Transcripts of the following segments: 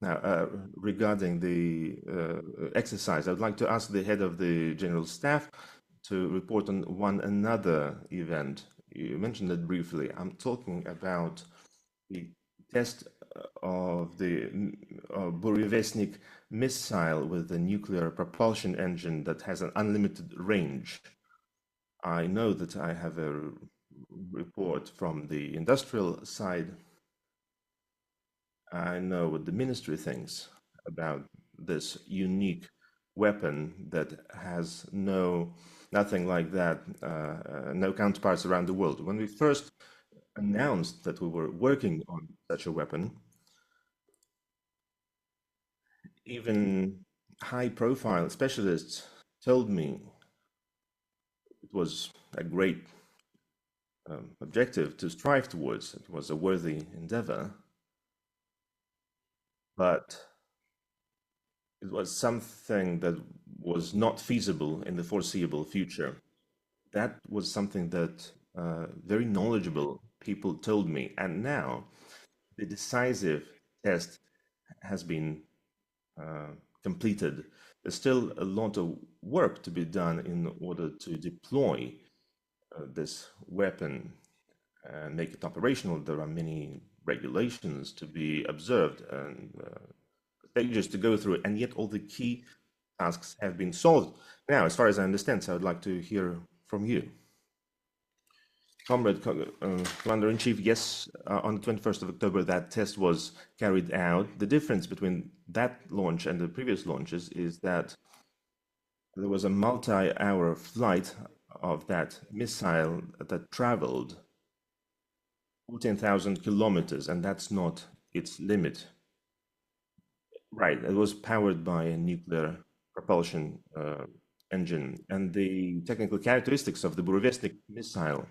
Now, regarding the exercise, I would like to ask the head of the General Staff to report on one another event. You mentioned it briefly. I'm talking about the test of the Burevestnik missile with a nuclear propulsion engine that has an unlimited range. I know that I have a report from the industrial side. I know what the ministry thinks about this unique weapon that has nothing like that, no counterparts around the world. When we first announced that we were working on such a weapon, even high-profile specialists told me it was a great objective to strive towards. It was a worthy endeavor, but it was something that was not feasible in the foreseeable future. That was something that very knowledgeable people told me. And now the decisive test has been completed. There's still a lot of work to be done in order to deploy this weapon and make it operational. There are many regulations to be observed and stages to go through, and yet all the key tasks have been solved. Now, as far as I understand, so I would like to hear from you. Comrade Commander-in-Chief, yes, on the 21st of October, that test was carried out. The difference between that launch and the previous launches is that there was a multi-hour flight of that missile that traveled 14,000 kilometers, and that's not its limit. Right, it was powered by a nuclear propulsion engine, and the technical characteristics of the Burevestnik missile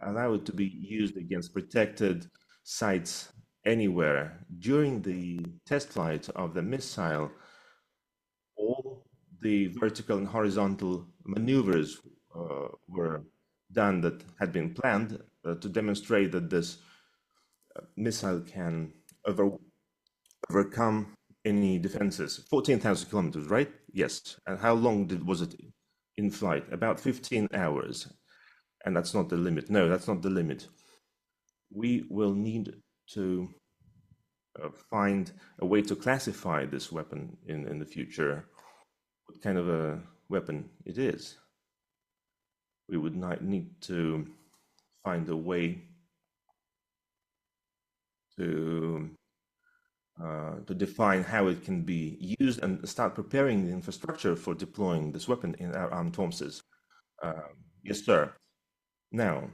allow it to be used against protected sites anywhere. During the test flight of the missile, all the vertical and horizontal maneuvers were done that had been planned to demonstrate that this missile can overcome any defenses. 14,000 kilometers, right? Yes. And how long was it in flight? About 15 hours. And that's not the limit. No, that's not the limit. We will need to find a way to classify this weapon in the future, what kind of a weapon it is. We would not need to find a way to define how it can be used and start preparing the infrastructure for deploying this weapon in our armed forces. Yes, sir. Now,